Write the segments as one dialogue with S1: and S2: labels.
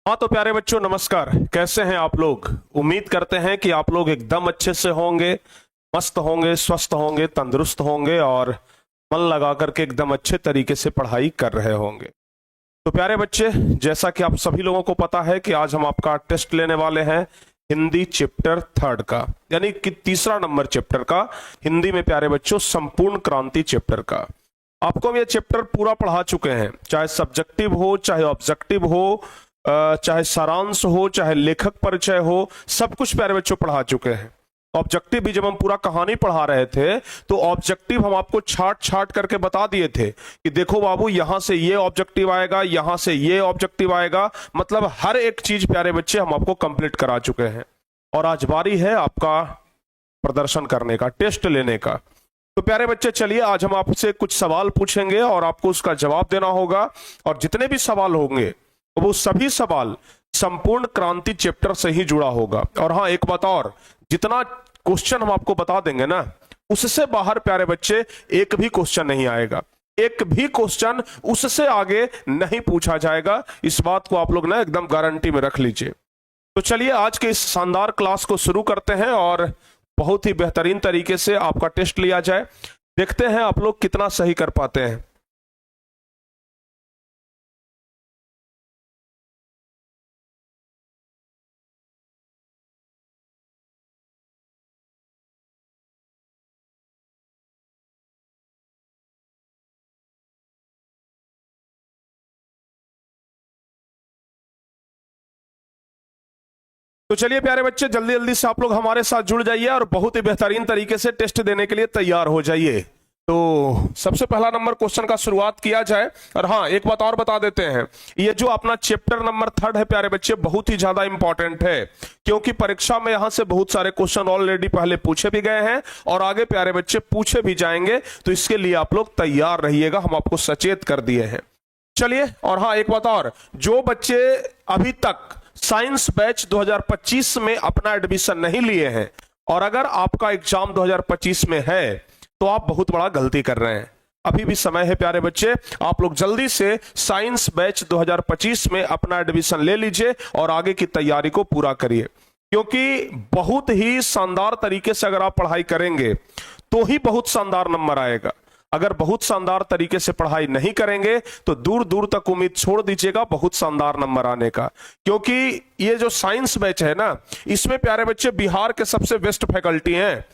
S1: हाँ तो प्यारे बच्चों नमस्कार। कैसे हैं आप लोग? उम्मीद करते हैं कि आप लोग एकदम अच्छे से होंगे, मस्त होंगे, स्वस्थ होंगे, तंदुरुस्त होंगे और मन लगा करके एकदम अच्छे तरीके से पढ़ाई कर रहे होंगे। तो प्यारे बच्चे, जैसा कि आप सभी लोगों को पता है कि आज हम आपका टेस्ट लेने वाले हैं हिंदी चैप्टर 3 का, यानी कि तीसरा नंबर चैप्टर का। हिंदी में प्यारे बच्चों संपूर्ण क्रांति चैप्टर का। आपको हम ये चैप्टर पूरा पढ़ा चुके हैं, चाहे सब्जेक्टिव हो, चाहे ऑब्जेक्टिव हो, चाहे सारांश हो, चाहे लेखक परिचय हो, सब कुछ प्यारे बच्चों पढ़ा चुके हैं। ऑब्जेक्टिव भी जब हम पूरा कहानी पढ़ा रहे थे तो ऑब्जेक्टिव हम आपको छाट छाट करके बता दिए थे कि देखो बाबू, यहां से ये ऑब्जेक्टिव आएगा, यहां से ये ऑब्जेक्टिव आएगा, मतलब हर एक चीज प्यारे बच्चे हम आपको कंप्लीट करा चुके हैं। और आज बारी है आपका प्रदर्शन करने का, टेस्ट लेने का। तो प्यारे बच्चे चलिए, आज हम आपसे कुछ सवाल पूछेंगे और आपको उसका जवाब देना होगा। और जितने भी सवाल होंगे वो सभी सवाल संपूर्ण क्रांति चैप्टर से ही जुड़ा होगा। और हाँ, एक बात और, जितना क्वेश्चन हम आपको बता देंगे ना, उससे बाहर प्यारे बच्चे एक भी क्वेश्चन नहीं आएगा, एक भी क्वेश्चन उससे आगे नहीं पूछा जाएगा। इस बात को आप लोग ना एकदम गारंटी में रख लीजिए। तो चलिए आज के इस शानदार क्लास को शुरू करते हैं और बहुत ही बेहतरीन तरीके से आपका टेस्ट लिया जाए। देखते हैं आप लोग कितना सही कर पाते हैं। तो चलिए प्यारे बच्चे, जल्दी जल्दी से आप लोग हमारे साथ जुड़ जाइए और बहुत ही बेहतरीन तरीके से टेस्ट देने के लिए तैयार हो जाइए। तो सबसे पहला नंबर क्वेश्चन का शुरुआत किया जाए। और हाँ, एक बात और बता देते हैं, ये जो अपना चैप्टर नंबर 3 है प्यारे बच्चे, बहुत ही ज्यादा इंपॉर्टेंट है, क्योंकि परीक्षा में यहां से बहुत सारे क्वेश्चन ऑलरेडी पहले पूछे भी गए हैं और आगे प्यारे बच्चे पूछे भी जाएंगे। तो इसके लिए आप लोग तैयार रहिएगा, हम आपको सचेत कर दिए हैं। चलिए, और हाँ एक बात और, जो बच्चे अभी तक साइंस बैच 2025 में अपना एडमिशन नहीं लिए हैं और अगर आपका एग्जाम 2025 में है तो आप बहुत बड़ा गलती कर रहे हैं। अभी भी समय है प्यारे बच्चे, आप लोग जल्दी से साइंस बैच 2025 में अपना एडमिशन ले लीजिए और आगे की तैयारी को पूरा करिए, क्योंकि बहुत ही शानदार तरीके से अगर आप पढ़ाई करेंगे तो ही बहुत शानदार नंबर आएगा। अगर बहुत शानदार तरीके से पढ़ाई नहीं करेंगे तो दूर दूर तक उम्मीद छोड़ दीजिएगा बहुत शानदार नंबर आने का। क्योंकि ये जो साइंस बैच है ना, इसमें प्यारे बच्चे बिहार के सबसे बेस्ट फैकल्टी हैं,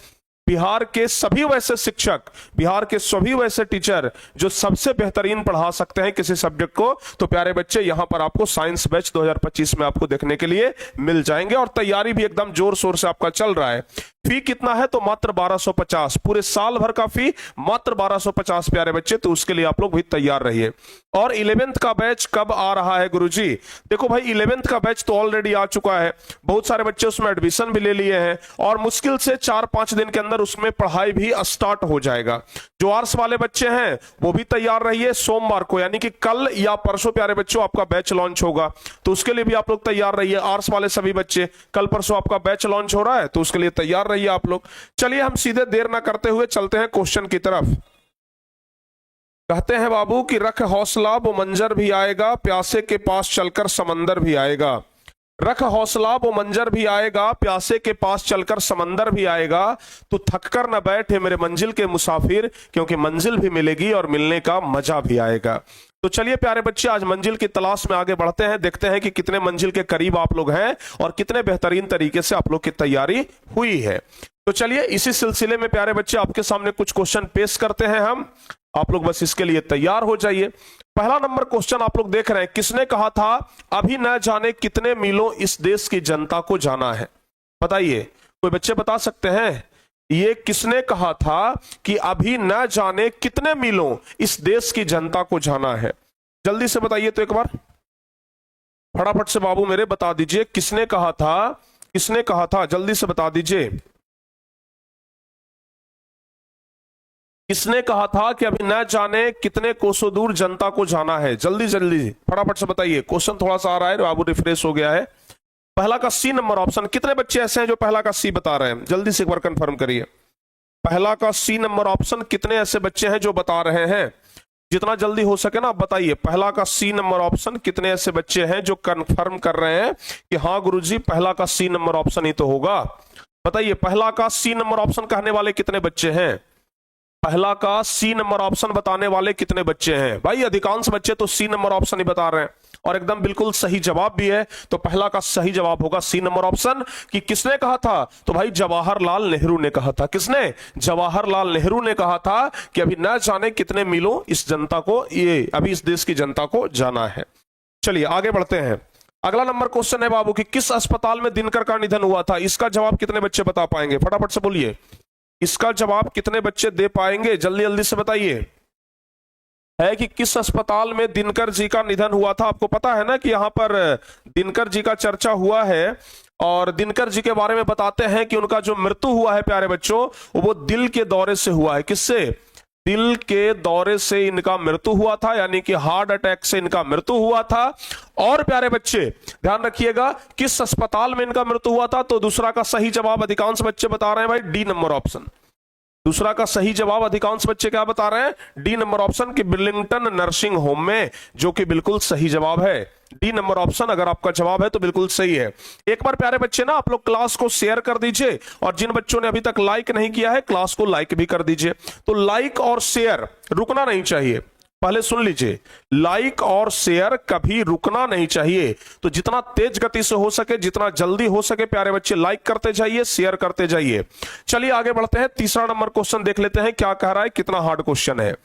S1: बिहार के सभी वैसे शिक्षक, बिहार के सभी वैसे टीचर जो सबसे बेहतरीन पढ़ा सकते हैं किसी सब्जेक्ट को। तो प्यारे बच्चे, यहां पर आपको साइंस बैच 2025 में आपको देखने के लिए मिल जाएंगे और तैयारी भी एकदम जोर शोर से आपका चल रहा है। फी कितना है? तो मात्र 1250, पूरे साल भर का फी मात्र 1250 प्यारे बच्चे। तो उसके लिए आप लोग भी तैयार रहिए। और 11th का बैच कब आ रहा है गुरुजी? देखो भाई, 11th का बैच तो ऑलरेडी आ चुका है, बहुत सारे बच्चे उसमें एडमिशन भी ले लिए हैं और मुश्किल से 4-5 दिन के अंदर उसमें पढ़ाई भी स्टार्ट हो जाएगा। जो आर्ट्स वाले बच्चे हैं वो भी तैयार रहिए, सोमवार को यानी कि कल या परसों प्यारे बच्चों आपका बैच लॉन्च होगा, तो उसके लिए भी आप लोग तैयार रहिए। आर्ट्स वाले सभी बच्चे, कल परसों आपका बैच लॉन्च हो रहा है, तो उसके लिए तैयार रहिए आप लोग। चलिए हम सीधे देर ना करते हुए चलते हैं क्वेश्चन की तरफ। कहते हैं बाबू कि रख हौसला वो मंजर भी आएगा, प्यासे के पास चलकर समंदर भी आएगा। रख हौसला वो मंजर भी आएगा, प्यासे के पास चलकर समंदर भी आएगा। तो थक कर न बैठे मेरे मंजिल के मुसाफिर, क्योंकि मंजिल भी मिलेगी और मिलने का मजा भी आएगा। तो चलिए प्यारे बच्चे, आज मंजिल की तलाश में आगे बढ़ते हैं, देखते हैं कि कितने मंजिल के करीब आप लोग हैं और कितने बेहतरीन तरीके से आप लोग की तैयारी हुई है। तो चलिए इसी सिलसिले में प्यारे बच्चे आपके सामने कुछ क्वेश्चन पेश करते हैं हम, आप लोग बस इसके लिए तैयार हो जाइए। पहला नंबर क्वेश्चन आप लोग देख रहे हैं, किसने कहा था अभी न जाने कितने मीलों इस देश की जनता को जाना है? बताइए, कोई बच्चे बता सकते हैं ये किसने कहा था कि अभी न जाने कितने मीलों इस देश की जनता को जाना है? जल्दी से बताइए तो एक बार, फटाफट से बाबू मेरे बता दीजिए, किसने कहा था, किसने कहा था, जल्दी से बता दीजिए। किसने कहा था कि अभी न जाने कितने कोसों दूर जनता को जाना है? जल्दी जल्दी फटाफट से बताइए। क्वेश्चन थोड़ा सा आ रहा है, बाबू रिफ्रेश हो गया है। पहला का सी नंबर ऑप्शन, कितने बच्चे ऐसे हैं जो पहला का सी बता रहे हैं? जल्दी से एक बार कंफर्म करिए। पहला का सी नंबर ऑप्शन, कितने ऐसे बच्चे हैं जो बता रहे हैं? जितना जल्दी हो सके ना आप बताइए। पहला का सी नंबर ऑप्शन, कितने ऐसे बच्चे हैं जो कंफर्म कर रहे हैं कि हाँ गुरुजी पहला का सी नंबर ऑप्शन ही तो होगा? बताइए, पहला का सी नंबर ऑप्शन कहने वाले कितने बच्चे हैं? पहला का सी नंबर ऑप्शन बताने वाले कितने बच्चे हैं? भाई अधिकांश बच्चे तो सी नंबर ऑप्शन ही बता रहे हैं और एकदम बिल्कुल सही जवाब भी है। तो पहला का सही जवाब होगा सी नंबर ऑप्शन। कि किसने कहा था? तो भाई जवाहरलाल नेहरू ने कहा था। किसने? जवाहरलाल नेहरू ने कहा था कि अभी न जाने कितने मीलों इस जनता को, ये अभी इस देश की जनता को जाना है। चलिए आगे बढ़ते हैं। अगला नंबर क्वेश्चन है बाबू कि किस अस्पताल में दिनकर का निधन हुआ था? इसका जवाब कितने बच्चे बता पाएंगे? फटाफट से बोलिए, इसका जवाब कितने बच्चे दे पाएंगे? जल्दी जल्दी से बताइए। है कि किस अस्पताल में दिनकर जी का निधन हुआ था? आपको पता है ना कि यहां पर दिनकर जी का चर्चा हुआ है और दिनकर जी के बारे में बताते हैं कि उनका जो मृत्यु हुआ है प्यारे बच्चों, वो दिल के दौरे से हुआ है। किससे? दिल के दौरे से इनका मृत्यु हुआ था, यानी कि हार्ट अटैक से इनका मृत्यु हुआ था। और प्यारे बच्चे ध्यान रखिएगा, किस अस्पताल में इनका मृत्यु हुआ था? तो दूसरा का सही जवाब अधिकांश बच्चे बता रहे हैं भाई डी नंबर ऑप्शन। दूसरा का सही जवाब अधिकांश बच्चे क्या बता रहे हैं? डी नंबर ऑप्शन की बिलिंगटन नर्सिंग होम में, जो कि बिल्कुल सही जवाब है। डी नंबर ऑप्शन अगर आपका जवाब है तो बिल्कुल सही है। एक बार प्यारे बच्चे ना आप लोग क्लास को शेयर कर दीजिए और जिन बच्चों ने अभी तक लाइक नहीं किया है क्लास को लाइक भी कर दीजिए। तो लाइक और शेयर रुकना नहीं चाहिए, पहले सुन लीजिए, लाइक और शेयर कभी रुकना नहीं चाहिए। तो जितना तेज गति से हो सके, जितना जल्दी हो सके प्यारे बच्चे लाइक करते जाइए, शेयर करते जाइए। चलिए आगे बढ़ते हैं। तीसरा नंबर क्वेश्चन देख लेते हैं क्या कह रहा है, कितना हार्ड क्वेश्चन है।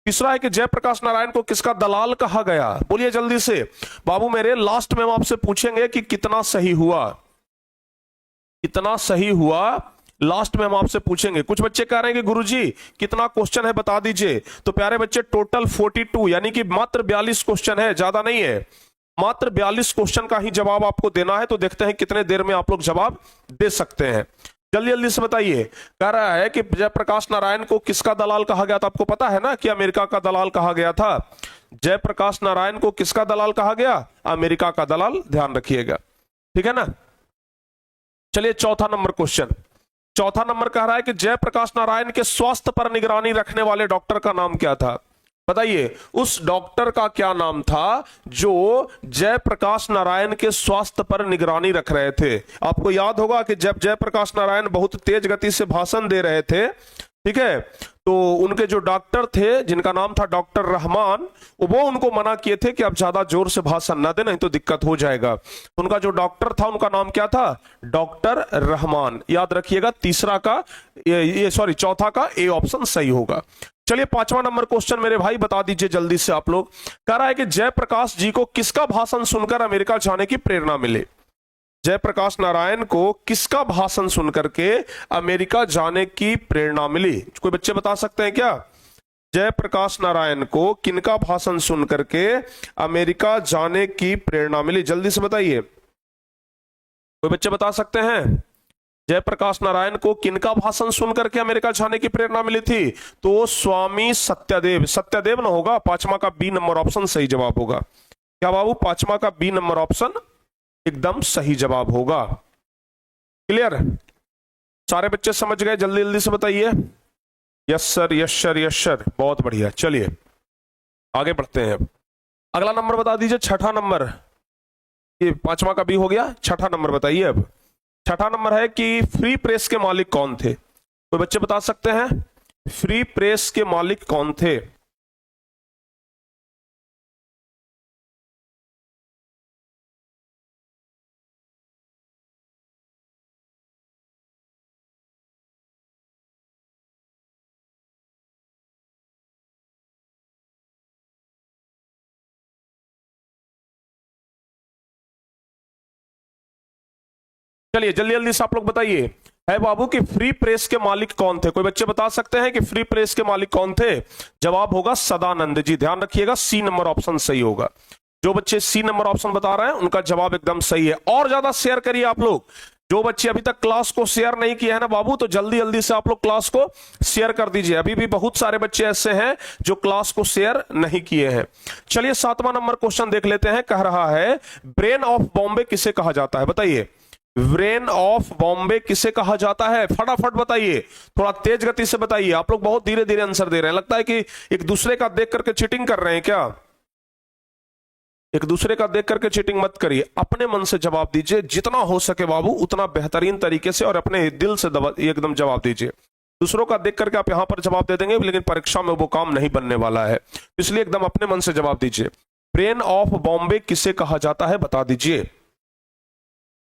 S1: तीसरा है कि जयप्रकाश नारायण को किसका दलाल कहा गया? बोलिए जल्दी से बाबू मेरे। लास्ट में हम आपसे पूछेंगे कि कितना सही हुआ, कितना सही हुआ, लास्ट में हम आपसे पूछेंगे। कुछ बच्चे कह रहे हैं कि गुरुजी कितना क्वेश्चन है बता दीजिए। तो प्यारे बच्चे टोटल 42, यानी कि मात्र 42 क्वेश्चन है, ज्यादा नहीं है। मात्र 42 क्वेश्चन का ही जवाब आपको देना है। तो देखते हैं कितने देर में आप लोग जवाब दे सकते हैं। जल्दी जल्दी से बताइए। कह रहा है कि जयप्रकाश नारायण को किसका दलाल कहा गया था? आपको पता है ना कि अमेरिका का दलाल कहा गया था। जयप्रकाश नारायण को किसका दलाल कहा गया? अमेरिका का दलाल, ध्यान रखिएगा, ठीक है ना। चलिए चौथा नंबर क्वेश्चन। चौथा नंबर कह रहा है कि जयप्रकाश नारायण के स्वास्थ्य पर निगरानी रखने वाले डॉक्टर का नाम क्या था? बताइए उस डॉक्टर का क्या नाम था जो जयप्रकाश नारायण के स्वास्थ्य पर निगरानी रख रहे थे? आपको याद होगा कि जब जयप्रकाश नारायण बहुत तेज गति से भाषण दे रहे थे, ठीक है, तो उनके जो डॉक्टर थे जिनका नाम था डॉक्टर रहमान, वो उनको मना किए थे कि आप ज्यादा जोर से भाषण ना दें, नहीं तो दिक्कत हो जाएगा। उनका जो डॉक्टर था उनका नाम क्या था? डॉक्टर रहमान। याद रखिएगा तीसरा का चौथा का ए ऑप्शन सही होगा। चलिए पांचवा नंबर क्वेश्चन मेरे भाई बता दीजिए जल्दी से आप लोग। कह रहा है कि जयप्रकाश जी को किसका भाषण सुनकर अमेरिका जाने की प्रेरणा मिले? जयप्रकाश नारायण को किसका भाषण सुनकर के अमेरिका जाने की प्रेरणा मिली? कोई बच्चे बता सकते हैं क्या? जयप्रकाश नारायण को किनका भाषण सुनकर के अमेरिका जाने की प्रेरणा मिली? जल्दी से बताइए। कोई बच्चे बता सकते हैं जयप्रकाश नारायण को किनका भाषण सुनकर के अमेरिका जाने की प्रेरणा मिली थी? तो स्वामी सत्यदेव। सत्यदेव ना होगा, पांचवा का बी नंबर ऑप्शन सही जवाब होगा। क्या बाबू? पांचवा का बी नंबर ऑप्शन एकदम सही जवाब होगा। क्लियर? सारे बच्चे समझ गए? जल्दी जल्दी से बताइए। Yes sir, yes sir, yes sir, बहुत बढ़िया। चलिए आगे बढ़ते हैं। अगला नंबर बता दीजिए, छठा नंबर। ये पांचवा का बी हो गया, छठा नंबर बताइए। अब छठा नंबर है कि फ्री प्रेस के मालिक कौन थे? कोई बच्चे बता सकते हैं फ्री प्रेस के मालिक कौन थे? चलिए जल्दी जल्दी से आप लोग बताइए। है बाबू कि फ्री प्रेस के मालिक कौन थे? कोई बच्चे बता सकते हैं कि फ्री प्रेस के मालिक कौन थे? जवाब होगा सदानंद जी। ध्यान रखिएगा सी नंबर ऑप्शन सही होगा। जो बच्चे सी नंबर ऑप्शन बता रहे हैं उनका जवाब एकदम सही है। और ज्यादा शेयर करिए आप लोग। जो बच्चे अभी तक क्लास को शेयर नहीं किए हैं ना बाबू, तो जल्दी जल्दी से आप लोग क्लास को शेयर कर दीजिए। अभी भी बहुत सारे बच्चे ऐसे हैं जो क्लास को शेयर नहीं किए हैं। चलिए सातवां नंबर क्वेश्चन देख लेते हैं। कह रहा है ब्रेन ऑफ बॉम्बे किसे कहा जाता है? बताइए ब्रेन ऑफ बॉम्बे किसे कहा जाता है? फटाफट बताइए, थोड़ा तेज गति से बताइए। आप लोग बहुत धीरे धीरे आंसर दे रहे हैं, लगता है कि एक दूसरे का देख करके चीटिंग कर रहे हैं क्या? एक दूसरे का देख करके चीटिंग मत करिए, अपने मन से जवाब दीजिए, जितना हो सके बाबू उतना बेहतरीन तरीके से और अपने दिल से एकदम जवाब दीजिए। दूसरों का देख करके आप यहां पर जवाब दे देंगे, लेकिन परीक्षा में वो काम नहीं बनने वाला है, इसलिए एकदम अपने मन से जवाब दीजिए। ब्रेन ऑफ बॉम्बे किसे कहा जाता है, बता दीजिए।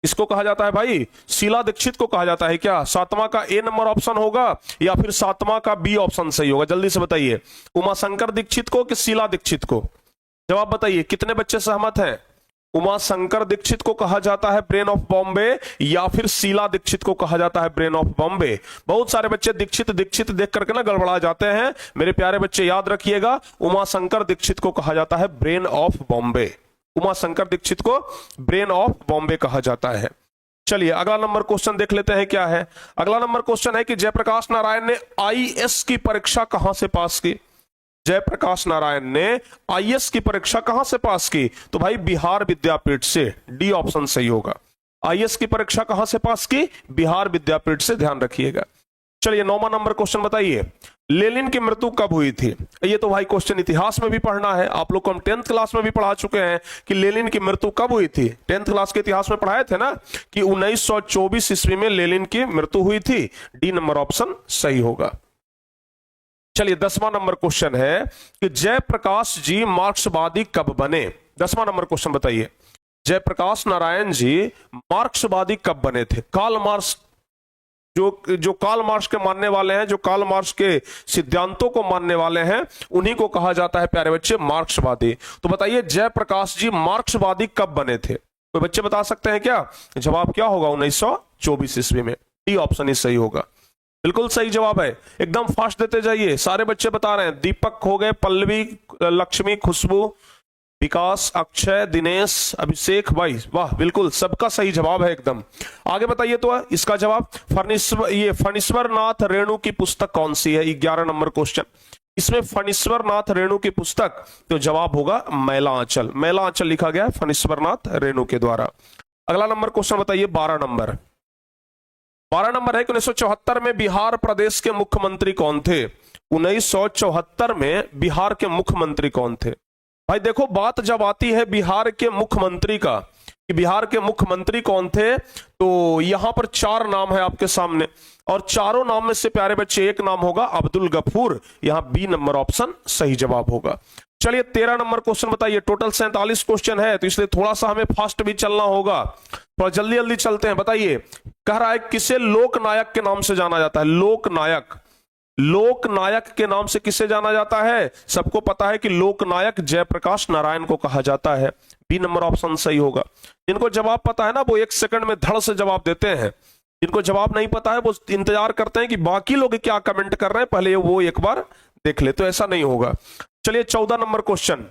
S1: इसको कहा जाता है भाई, शीला दीक्षित को कहा जाता है क्या? सातवां का ए नंबर ऑप्शन होगा या फिर सातवां का बी ऑप्शन सही होगा? जल्दी से बताइए, उमाशंकर दीक्षित को कि शीला दीक्षित को? जवाब बताइए, कितने बच्चे सहमत हैं? उमाशंकर दीक्षित को कहा जाता है ब्रेन ऑफ बॉम्बे या फिर शीला दीक्षित को कहा जाता है ब्रेन ऑफ बॉम्बे? बहुत सारे बच्चे दीक्षित दीक्षित देख करके ना गड़बड़ा जाते हैं। मेरे प्यारे बच्चे याद रखिएगा, उमाशंकर दीक्षित को कहा जाता है ब्रेन ऑफ बॉम्बे। उमाशंकर दीक्षित को ब्रेन ऑफ बॉम्बे कहा जाता है। चलिए अगला नंबर क्वेश्चन देख लेते हैं क्या है। अगला नंबर क्वेश्चन है कि जयप्रकाश नारायण ने आईएएस की परीक्षा कहां से पास की? जयप्रकाश नारायण ने आईएएस की परीक्षा कहां से पास की? तो भाई बिहार विद्यापीठ से, डी ऑप्शन सही होगा। आईएएस की परीक्षा कहां से पास की? बिहार विद्यापीठ से, ध्यान रखिएगा। चलिए 9वां नंबर क्वेश्चन बताइए, लेनिन की मृत्यु कब हुई थी? ये तो भाई क्वेश्चन इतिहास में भी पढ़ना है, आप लोग को हम 10th क्लास में भी पढ़ा चुके हैं कि लेनिन की मृत्यु कब हुई थी। 10th क्लास के इतिहास में पढ़ाए थे ना कि 1924 ईस्वी में लेनिन की मृत्यु हुई थी। डी नंबर ऑप्शन सही होगा। चलिए 10वां नंबर क्वेश्चन है कि जयप्रकाश जी मार्क्सवादी कब बने? 10वां नंबर क्वेश्चन बताइए, जयप्रकाश नारायण जी मार्क्सवादी कब बने थे? कार्ल मार्क्स, जो कार्ल मार्क्स के मानने वाले हैं, जो कार्ल मार्क्स के सिद्धांतों को मानने वाले हैं, उन्हीं को कहा जाता है प्यारे बच्चे मार्क्सवादी। तो बताइए जयप्रकाश जी मार्क्सवादी कब बने थे? कोई बच्चे बता सकते हैं क्या? जवाब क्या होगा? 1924 ईस्वी में। डी ऑप्शन ही सही होगा, बिल्कुल सही जवाब है। एकदम फास्ट देते जाइए, सारे बच्चे बता रहे हैं। दीपक हो गए, पल्लवी, लक्ष्मी, खुशबू, विकास, अक्षय, दिनेश, अभिषेक भाई, वाह बिल्कुल सबका सही जवाब है एकदम। आगे बताइए तो इसका जवाब फणीश्वर नाथ रेणु की पुस्तक कौन सी है? 11 नंबर क्वेश्चन, इसमें फणीश्वर नाथ रेणु की पुस्तक, तो जवाब होगा मैला आंचल। मैला आंचल लिखा गया फणीश्वर नाथ रेणु के द्वारा। अगला नंबर क्वेश्चन बताइए 12 नंबर। 12 नंबर है कि 1974 में बिहार प्रदेश के मुख्यमंत्री कौन थे? 1974 में बिहार के मुख्यमंत्री कौन थे? भाई देखो, बात जब आती है बिहार के मुख्यमंत्री का कि बिहार के मुख्यमंत्री कौन थे, तो यहां पर 4 नाम है आपके सामने, और चारों नाम में से प्यारे बच्चे एक नाम होगा अब्दुल गफूर। यहां बी नंबर ऑप्शन सही जवाब होगा। चलिए 13 नंबर क्वेश्चन बताइए। टोटल 47 क्वेश्चन है, तो इसलिए थोड़ा सा हमें फास्ट भी चलना होगा, थोड़ा जल्दी जल्दी चलते हैं। बताइए, कह रहा है किसे लोकनायक के नाम से जाना जाता है? लोकनायक, लोकनायक के नाम से किसे जाना जाता है? सबको पता है कि लोकनायक जयप्रकाश नारायण को कहा जाता है। बी नंबर ऑप्शन सही होगा। जिनको जवाब पता है ना वो 1 सेकंड में धड़ से जवाब देते हैं, जिनको जवाब नहीं पता है वो इंतजार करते हैं कि बाकी लोग क्या कमेंट कर रहे हैं, पहले वो एक बार देख ले, तो ऐसा नहीं होगा। चलिए 14 नंबर क्वेश्चन,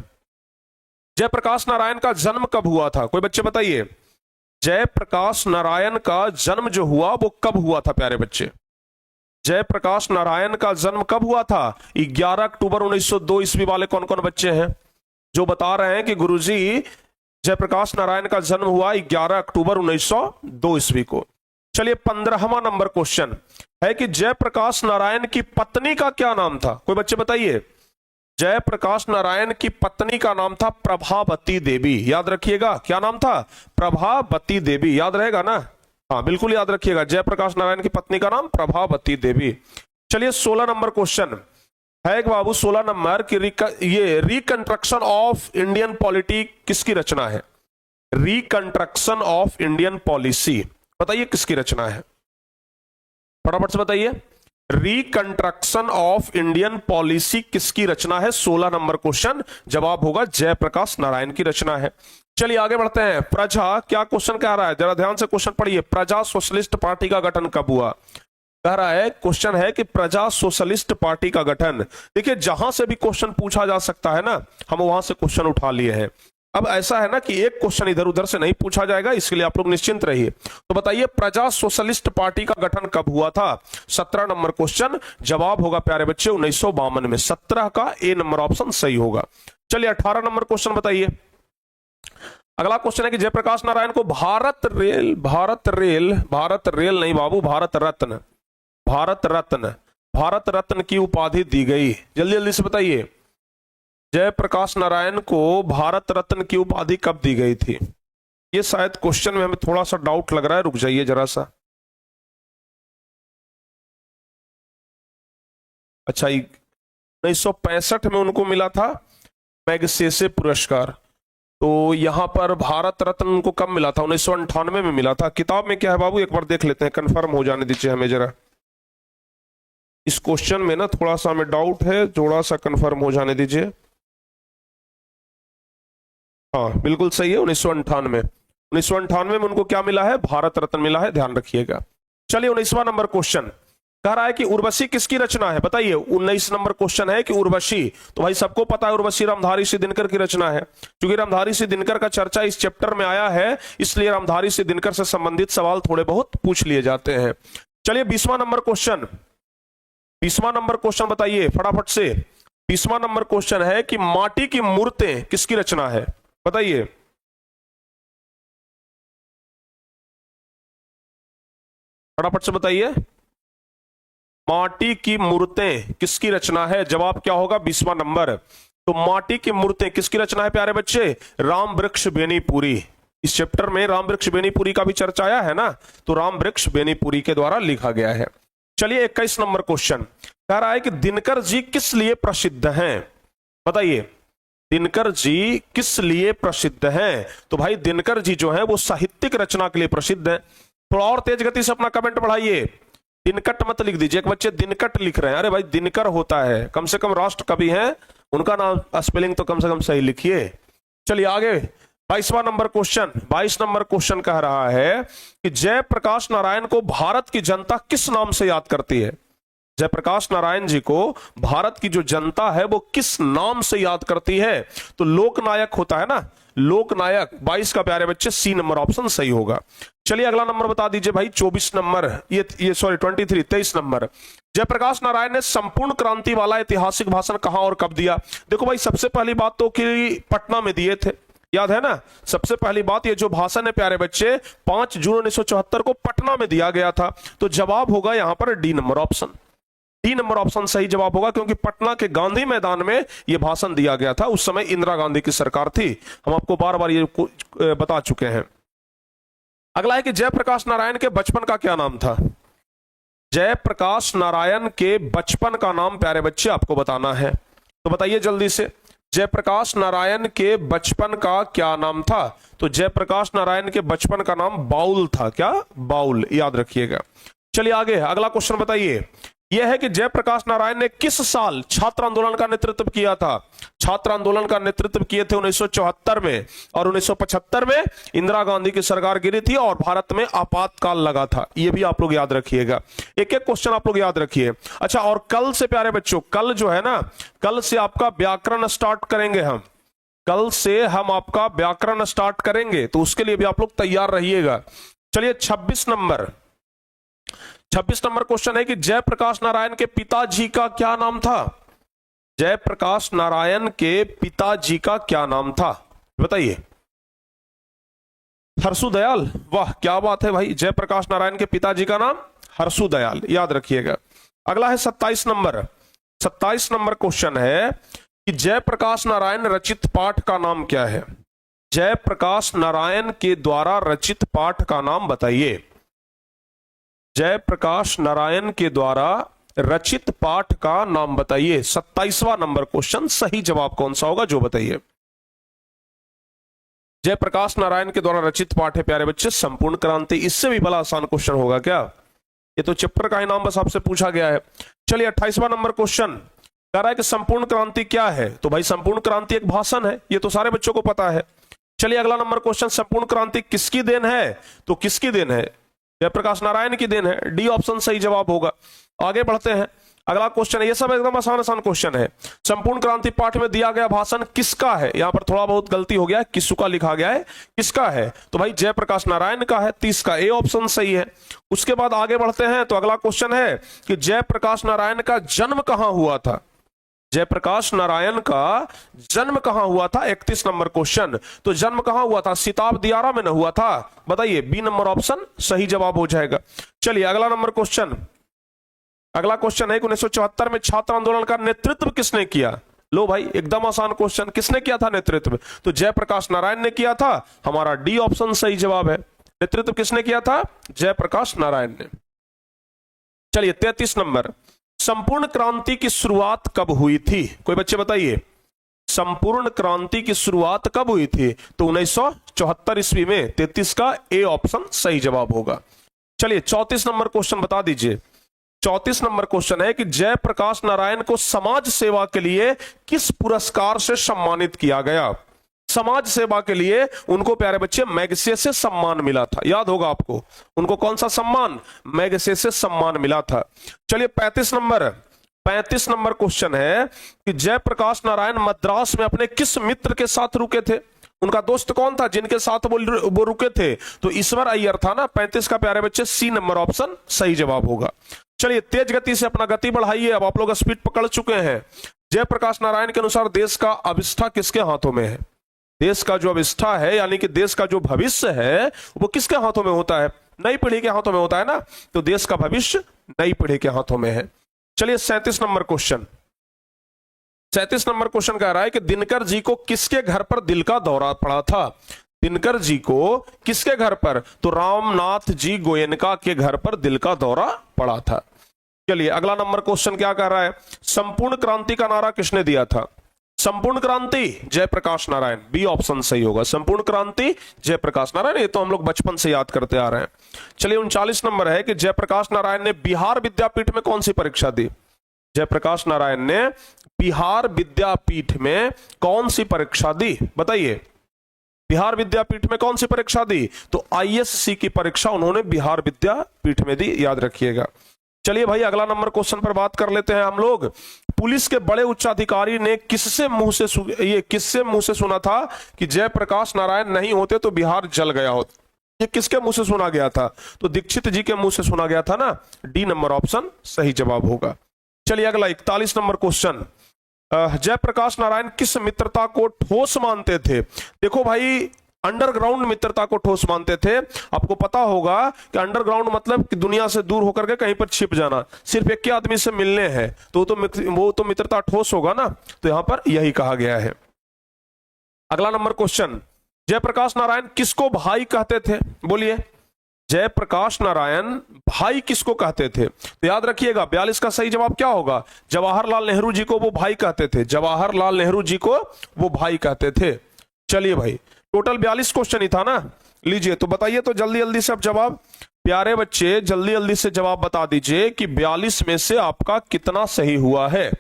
S1: जयप्रकाश नारायण का जन्म कब हुआ था? कोई बच्चे बताइए, जयप्रकाश नारायण का जन्म जो हुआ वो कब हुआ था प्यारे बच्चे? जयप्रकाश नारायण का जन्म कब हुआ था? 11 अक्टूबर 1902 ईस्वी वाले कौन कौन बच्चे हैं जो बता रहे हैं कि गुरुजी जयप्रकाश नारायण का जन्म हुआ 11 अक्टूबर 1902 ईस्वी को? चलिए 15वां नंबर क्वेश्चन है कि जयप्रकाश नारायण की पत्नी का क्या नाम था? कोई बच्चे बताइए। जयप्रकाश नारायण की पत्नी का नाम था प्रभावती देवी। याद रखिएगा, क्या नाम था? प्रभावती देवी। याद रहेगा ना? हाँ बिल्कुल याद रखिएगा, जयप्रकाश नारायण की पत्नी का नाम प्रभावती देवी। चलिए 16 नंबर क्वेश्चन है कि बाबू 16 नंबर की ये रिकंस्ट्रक्शन ऑफ इंडियन पॉलिटी किसकी रचना है? रिकंस्ट्रक्शन ऑफ इंडियन पॉलिसी बताइए किसकी रचना है? फटाफट से बताइए, रिकंस्ट्रक्शन ऑफ इंडियन पॉलिसी किसकी रचना है? 16 नंबर क्वेश्चन, जवाब होगा जयप्रकाश नारायण की रचना है। चलिए आगे बढ़ते हैं। प्रजा, क्या क्वेश्चन कह रहा है, जरा ध्यान से क्वेश्चन पढ़िए। प्रजा सोशलिस्ट पार्टी का गठन कब हुआ? कह रहा है, क्वेश्चन है कि प्रजा सोशलिस्ट पार्टी का गठन। देखिए जहां से भी क्वेश्चन पूछा जा सकता है ना, हम वहां से क्वेश्चन उठा लिए हैं। अब ऐसा है ना कि एक क्वेश्चन इधर उधर से नहीं पूछा जाएगा, इसके लिए आप लोग निश्चिंत रहिए। तो बताइए प्रजा सोशलिस्ट पार्टी का गठन कब हुआ था? 17 नंबर क्वेश्चन, जवाब होगा प्यारे बच्चे 1952 में। 17 का ए नंबर ऑप्शन सही होगा। चलिए 18 नंबर क्वेश्चन बताइए। अगला क्वेश्चन है कि जयप्रकाश नारायण को भारत रेल नहीं बाबू, भारत रत्न की उपाधि दी गई। जल्दी जल्दी से बताइए, जयप्रकाश नारायण को भारत रत्न की उपाधि कब दी गई थी? ये शायद क्वेश्चन में हमें थोड़ा सा डाउट लग रहा है, रुक जाइए जरा सा। अच्छा, 1965 में उनको मिला था मैग्सेसे पुरस्कार। तो यहां पर भारत रत्न उनको कब मिला था? 1998 में मिला था। किताब में क्या है बाबू, एक बार देख लेते हैं, कंफर्म हो जाने दीजिए हमें जरा। इस क्वेश्चन में ना थोड़ा सा हमें डाउट है, थोड़ा सा कंफर्म हो जाने दीजिए। हाँ बिल्कुल सही है, 1998 में उनको क्या मिला है? भारत रत्न मिला है, ध्यान रखिएगा। चलिए 19वां नंबर क्वेश्चन कह रहा है कि उर्वशी किसकी रचना है? बताइए, 19 नंबर क्वेश्चन है कि उर्वशी, तो भाई सबको पता है उर्वशी रामधारी सिंह दिनकर की रचना है। क्योंकि रामधारी सिंह दिनकर का चर्चा इस चैप्टर में आया है, इसलिए रामधारी सिंह दिनकर से संबंधित सवाल थोड़े बहुत पूछ लिए जाते हैं। चलिए 20वां नंबर क्वेश्चन बताइए फटाफट से। 20वां नंबर क्वेश्चन है कि माटी की मूर्तें किसकी रचना है? बताइए। फटाफट से बताइए, माटी की मूर्तें किसकी रचना है? जवाब क्या होगा? 20वां नंबर। तो माटी की मूर्तें किसकी रचना है प्यारे बच्चे? राम वृक्ष बेनीपुरी। इस चैप्टर में राम वृक्ष बेनीपुरी का भी चर्चा आया है ना, तो राम वृक्ष बेनीपुरी के द्वारा लिखा गया है। चलिए 21 नंबर क्वेश्चन कह रहा है कि दिनकर जी किस लिए प्रसिद्ध हैं? बताइए, दिनकर जी किस लिए प्रसिद्ध हैं? तो भाई दिनकर जी जो है वो साहित्यिक रचना के लिए प्रसिद्ध हैं। थोड़ा और तेज गति से अपना कमेंट बढ़ाइए, दिनकट मत लिख दीजिए। एक बच्चे दिनकट लिख रहे हैं, अरे भाई दिनकर होता है, कम से कम राष्ट्र कवि हैं, उनका नाम स्पेलिंग तो कम से कम सही लिखिए। चलिए आगे 22वां नंबर क्वेश्चन, 22 नंबर क्वेश्चन कह रहा है कि जयप्रकाश नारायण को भारत की जनता किस नाम से याद करती है? जयप्रकाश नारायण जी को भारत की जो जनता है वो किस नाम से याद करती है? तो लोकनायक होता है ना, लोकनायक। 22 का प्यारे बच्चे सी नंबर ऑप्शन सही होगा। चलिए अगला नंबर बता दीजिए भाई, 24 नंबर, ये सॉरी 23 नंबर। जयप्रकाश नारायण ने संपूर्ण क्रांति वाला ऐतिहासिक भाषण कहां और कब दिया? देखो भाई, सबसे पहली बात तो कि पटना में दिए थे, याद है ना। सबसे पहली बात, ये जो भाषण है प्यारे बच्चे 5 जून 1974 को पटना में दिया गया था। तो जवाब होगा यहां पर D number option. D number option सही जवाब होगा, क्योंकि पटना के गांधी मैदान में यह भाषण दिया गया था। उस समय इंदिरा गांधी की सरकार थी, हम आपको बार बार ये बता चुके हैं। अगला है कि जयप्रकाश नारायण के बचपन का क्या नाम था? जयप्रकाश नारायण के बचपन का नाम प्यारे बच्चे आपको बताना है, तो बताइए जल्दी से। जयप्रकाश नारायण के बचपन का क्या नाम था? तो जयप्रकाश नारायण के बचपन का नाम बाउल था। क्या? बाउल, याद रखिएगा। चलिए आगे अगला क्वेश्चन बताइए। यह है कि जयप्रकाश नारायण ने किस साल छात्र आंदोलन का नेतृत्व किया था? छात्र आंदोलन का नेतृत्व किए थे 1974 में, और 1975 में इंदिरा गांधी की सरकार गिरी थी और भारत में आपातकाल लगा था। यह भी आप लोग याद रखिएगा, एक एक क्वेश्चन आप लोग याद रखिए। अच्छा, और कल से प्यारे बच्चों, कल जो है ना, कल से आपका व्याकरण स्टार्ट करेंगे हम। कल से हम आपका व्याकरण स्टार्ट करेंगे, तो उसके लिए भी आप लोग तैयार रहिएगा। चलिए 26 नंबर क्वेश्चन है कि जयप्रकाश नारायण के पिताजी का क्या नाम था? जयप्रकाश नारायण के पिताजी का क्या नाम था? बताइए। हर्षु दयाल। वाह क्या बात है भाई, जयप्रकाश नारायण के पिताजी का नाम हर्षु दयाल, याद रखिएगा। अगला है 27 नंबर। 27 नंबर क्वेश्चन है कि जयप्रकाश नारायण रचित पाठ का नाम क्या है? जयप्रकाश नारायण के द्वारा रचित पाठ का नाम बताइए। जयप्रकाश नारायण के द्वारा रचित पाठ का नाम बताइए। 27वां नंबर क्वेश्चन, सही जवाब कौन सा होगा जो बताइए। जयप्रकाश नारायण के द्वारा रचित पाठ है प्यारे बच्चे संपूर्ण क्रांति। इससे भी बड़ा आसान क्वेश्चन होगा क्या? ये तो चैप्टर का ही नाम बस आपसे पूछा गया है। चलिए 28वां नंबर क्वेश्चन कह रहा है कि संपूर्ण क्रांति क्या है? तो भाई संपूर्ण क्रांति एक भाषण है, ये तो सारे बच्चों को पता है। चलिए अगला नंबर क्वेश्चन, संपूर्ण क्रांति किसकी देन है? तो किसकी देन है? जयप्रकाश नारायण की देन है, डी ऑप्शन सही जवाब होगा। आगे बढ़ते हैं, अगला क्वेश्चन है, ये सब एकदम आसान क्वेश्चन है। संपूर्ण क्रांति पाठ में दिया गया भाषण किसका है? यहां पर थोड़ा बहुत गलती हो गया है, किसका लिखा गया है, किसका है? तो भाई जयप्रकाश नारायण का है, 30 का ए ऑप्शन सही है। उसके बाद आगे बढ़ते हैं, तो अगला क्वेश्चन है कि जयप्रकाश नारायण का जन्म कहां हुआ था? जयप्रकाश नारायण का जन्म कहां हुआ था? 31 नंबर क्वेश्चन। तो जन्म कहां हुआ था? सिताब दियारा में न हुआ था? बताइए, बी नंबर ऑप्शन सही जवाब हो जाएगा। चलिए अगला नंबर क्वेश्चन। अगला क्वेश्चन है कि 1974 में छात्र आंदोलन का नेतृत्व किसने किया? लो भाई, एकदम आसान क्वेश्चन। किसने किया था नेतृत्व? तो जयप्रकाश नारायण ने किया था। हमारा डी ऑप्शन सही जवाब है। नेतृत्व किसने किया था? जयप्रकाश नारायण ने। चलिए 33 नंबर, संपूर्ण क्रांति की शुरुआत कब हुई थी? कोई बच्चे बताइए, संपूर्ण क्रांति की शुरुआत कब हुई थी? तो 1974 ईस्वी में। 33 का ए ऑप्शन सही जवाब होगा। चलिए 34 नंबर क्वेश्चन बता दीजिए। 34 नंबर क्वेश्चन है कि जयप्रकाश नारायण को समाज सेवा के लिए किस पुरस्कार से सम्मानित किया गया? समाज सेवा के लिए उनको प्यारे बच्चे मैग्सेसे से सम्मान मिला था। याद होगा आपको, उनको कौन सा सम्मान? मैग्सेसे से सम्मान मिला था। चलिए 35 नंबर क्वेश्चन है कि जयप्रकाश नारायण मद्रास में अपने किस मित्र के साथ रुके थे? उनका दोस्त कौन था जिनके साथ वो रुके थे? तो ईश्वर अय्यर था ना। 35 का प्यारे बच्चे सी नंबर ऑप्शन सही जवाब होगा। चलिए तेज गति से अपना गति बढ़ाइए, अब आप लोग स्पीड पकड़ चुके हैं। जयप्रकाश नारायण के अनुसार देश का अविष्ठा किसके हाथों में है? देश का जो अविष्ठा है, यानी कि देश का जो भविष्य है, वो किसके हाथों में होता है? नई पीढ़ी के हाथों में होता है ना। तो देश का भविष्य नई पीढ़ी के हाथों में है। चलिए 37 नंबर क्वेश्चन। 37 नंबर क्वेश्चन कह रहा है कि दिनकर जी को किसके घर पर दिल का दौरा पड़ा था? दिनकर जी को किसके घर पर? तो रामनाथ जी गोयनका के घर पर दिल का दौरा पड़ा था। चलिए अगला नंबर क्वेश्चन क्या कह रहा है? संपूर्ण क्रांति का नारा किसने दिया था? संपूर्ण क्रांति जयप्रकाश नारायण। बी ऑप्शन सही होगा। संपूर्ण क्रांति जयप्रकाश नारायण, ये तो हम लोग बचपन से याद करते आ रहे हैं। चलिए 39 नंबर है कि जयप्रकाश नारायण ने बिहार विद्यापीठ में कौन सी परीक्षा दी? जयप्रकाश नारायण ने बिहार विद्यापीठ में कौन सी परीक्षा दी? बताइए, बिहार विद्यापीठ में कौन सी परीक्षा दी? तो आईएससी की परीक्षा उन्होंने बिहार विद्यापीठ में दी, याद रखिएगा। चलिए भाई अगला नंबर क्वेश्चन पर बात कर लेते हैं हम लोग। पुलिस के बड़े उच्चाधिकारी ने किससे मुंह से सुना था कि जयप्रकाश नारायण नहीं होते तो बिहार जल गया होता? ये किसके मुंह से सुना गया था? तो दीक्षित जी के मुंह से सुना गया था ना। डी नंबर ऑप्शन सही जवाब होगा। चलिए अगला 41 नंबर क्वेश्चन। जयप्रकाश नारायण किस मित्रता को ठोस मानते थे? देखो भाई, अंडरग्राउंड मित्रता को ठोस मानते थे। आपको पता होगा कि अंडरग्राउंड मतलब कि दुनिया से दूर होकर के कहीं पर छिप जाना, सिर्फ एक ही आदमी से मिलने हैं, तो वो तो मित्रता ठोस होगा ना। तो यहां पर यही कहा गया है। अगला नंबर क्वेश्चन, जयप्रकाश नारायण किसको भाई कहते थे? बोलिए, जयप्रकाश नारायण भाई किसको कहते थे? तो याद रखिएगा 42 का सही जवाब क्या होगा? जवाहरलाल नेहरू जी को वो भाई कहते थे। जवाहरलाल नेहरू जी को वो भाई कहते थे। चलिए भाई, टोटल 42 क्वेश्चन ही था ना। लीजिए तो बताइए तो जल्दी जल्दी से अब जवाब। प्यारे बच्चे जल्दी जल्दी से जवाब बता दीजिए कि 42 में से आपका कितना सही हुआ है।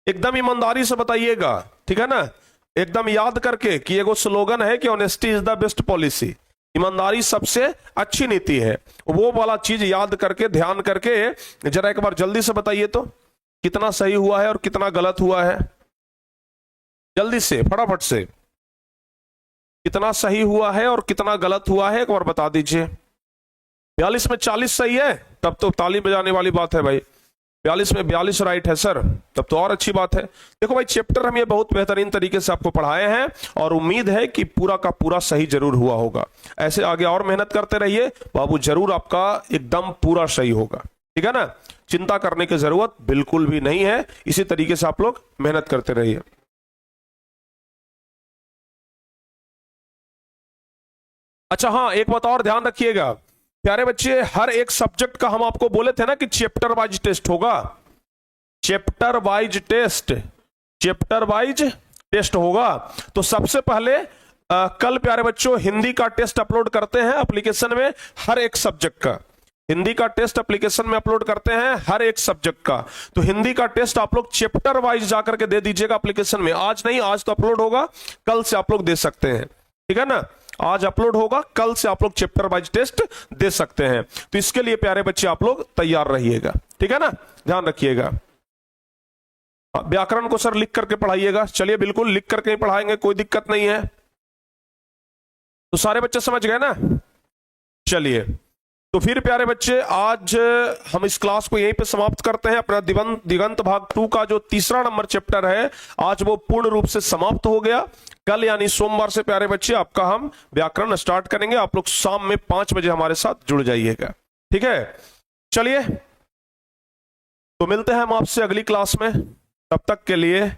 S1: एकदम ईमानदारी से बताइएगा, ठीक है ना। एकदम याद करके कि एगो स्लोगन है कि honesty is the best policy. ईमानदारी सबसे अच्छी नीति है। वो वाला चीज याद करके, ध्यान करके जरा एक बार जल्दी से बताइए तो कितना सही हुआ है और कितना गलत हुआ है। जल्दी से फटाफट से कितना सही हुआ है और कितना गलत हुआ है एक बार बता दीजिए। 42 में 40 सही है, तब तो ताली बजाने वाली बात है भाई। 42 में 42 राइट है सर, तब तो और अच्छी बात है। देखो भाई, चैप्टर हम ये बहुत बेहतरीन तरीके से आपको पढ़ाए हैं और उम्मीद है कि पूरा का पूरा सही जरूर हुआ होगा। ऐसे आगे और मेहनत करते रहिए बाबू, जरूर आपका एकदम पूरा सही होगा, ठीक है ना। चिंता करने की जरूरत बिल्कुल भी नहीं है। इसी तरीके से आप लोग मेहनत करते रहिए। अच्छा हाँ, एक बात और ध्यान रखिएगा प्यारे बच्चे, हर एक सब्जेक्ट का हम आपको बोले थे ना कि चैप्टर वाइज टेस्ट होगा। चैप्टर वाइज टेस्ट होगा। तो सबसे पहले कल प्यारे बच्चों हिंदी का टेस्ट अपलोड करते हैं एप्लीकेशन में, हर एक सब्जेक्ट का हिंदी का टेस्ट एप्लीकेशन में अपलोड करते हैं हर एक सब्जेक्ट का। तो हिंदी का टेस्ट आप लोग चैप्टर वाइज जाकर के दे दीजिएगा एप्लीकेशन में। आज नहीं, आज तो अपलोड होगा, कल से आप लोग दे सकते हैं, ठीक है ना। आज अपलोड होगा, कल से आप लोग चैप्टर वाइज टेस्ट दे सकते हैं। तो इसके लिए प्यारे बच्चे आप लोग तैयार रहिएगा, ठीक है ना, ध्यान रखिएगा। व्याकरण को सर लिख करके पढ़ाइएगा। चलिए बिल्कुल लिख करके ही पढ़ाएंगे, कोई दिक्कत नहीं है। तो सारे बच्चे समझ गए ना। चलिए तो फिर प्यारे बच्चे, आज हम इस क्लास को यहीं पे समाप्त करते हैं। अपना दिगंत भाग 2 का जो तीसरा नंबर चैप्टर है, आज वो पूर्ण रूप से समाप्त हो गया। कल यानी सोमवार से प्यारे बच्चे आपका हम व्याकरण स्टार्ट करेंगे। आप लोग शाम में 5 बजे हमारे साथ जुड़ जाइएगा, ठीक है। चलिए, तो मिलते हैं हम आपसे अगली क्लास में। तब तक के लिए